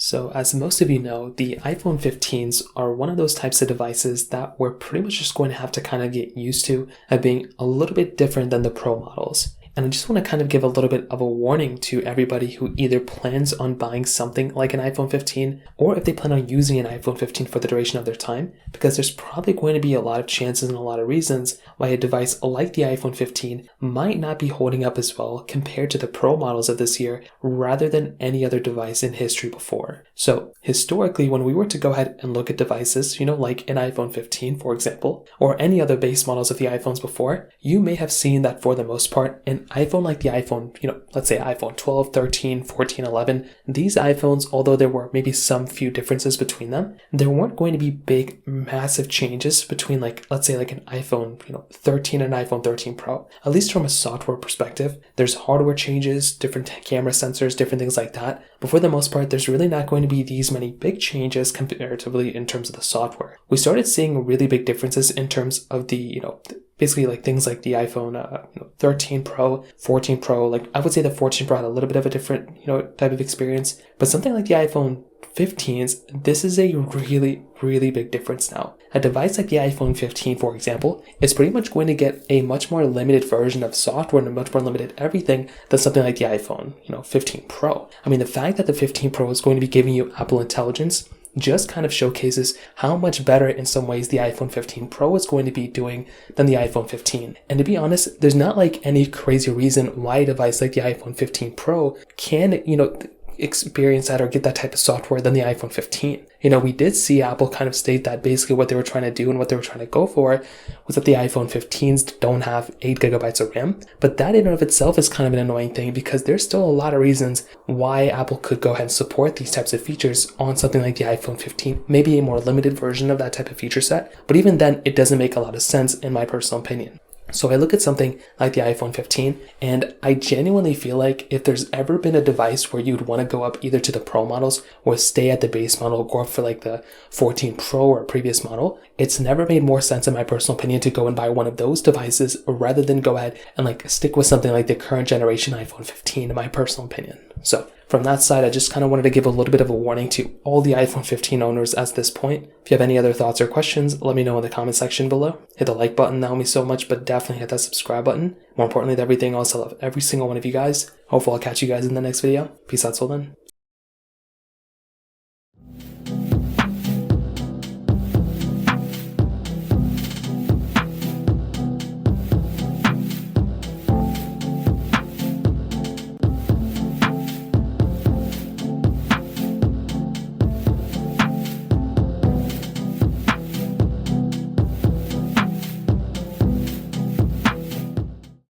So as most of you know, the iPhone 15s are one of those types of devices that we're pretty much just going to have to kind of get used to at being a little bit different than the Pro models. And I just want to kind of give a little bit of a warning to everybody who either plans on buying something like an iPhone 15 or if they plan on using an iPhone 15 for the duration of their time, because there's probably going to be a lot of chances and a lot of reasons why a device like the iPhone 15 might not be holding up as well compared to the Pro models of this year rather than any other device in history before. So historically, when we were to go ahead and look at devices, like an iPhone 15, for example, or any other base models of the iPhones before, you may have seen that for the most part, an iPhone like the iPhone, let's say iPhone 12, 13, 14, 11, these iPhones, although there were maybe some few differences between them, there weren't going to be big, massive changes between let's say an iPhone, 13 and iPhone 13 Pro. At least from a software perspective, there's hardware changes, different camera sensors, different things like that. But for the most part, there's really not going to be these many big changes comparatively in terms of the software. We started seeing really big differences in terms of the, basically things like the iPhone 13 Pro, 14 Pro. I would say the 14 Pro had a little bit of a different, type of experience. But something like the iPhone 15s, this is a really, really big difference now. A device like the iPhone 15, for example, is pretty much going to get a much more limited version of software and a much more limited everything than something like the iPhone, 15 Pro. I mean, the fact that the 15 Pro is going to be giving you Apple Intelligence just kind of showcases how much better in some ways the iPhone 15 Pro is going to be doing than the iPhone 15. And to be honest, there's not any crazy reason why a device like the iPhone 15 Pro can, experience that or get that type of software than the iPhone 15. We did see Apple kind of state that basically what they were trying to do and what they were trying to go for was that the iPhone 15s don't have 8 gigabytes of RAM. But that in and of itself is kind of an annoying thing because there's still a lot of reasons why Apple could go ahead and support these types of features on something like the iPhone 15, maybe a more limited version of that type of feature set. But even then, it doesn't make a lot of sense in my personal opinion. So I look at something like the iPhone 15 and I genuinely feel like if there's ever been a device where you'd want to go up either to the Pro models or stay at the base model, go up for the 14 Pro or previous model, it's never made more sense in my personal opinion to go and buy one of those devices rather than go ahead and stick with something like the current generation iPhone 15 in my personal opinion. So from that side, I just kind of wanted to give a little bit of a warning to all the iPhone 15 owners at this point. If you have any other thoughts or questions, let me know in the comment section below. Hit the like button, that would mean so much, but definitely hit that subscribe button. More importantly than everything else, I love every single one of you guys. Hopefully I'll catch you guys in the next video. Peace out till then.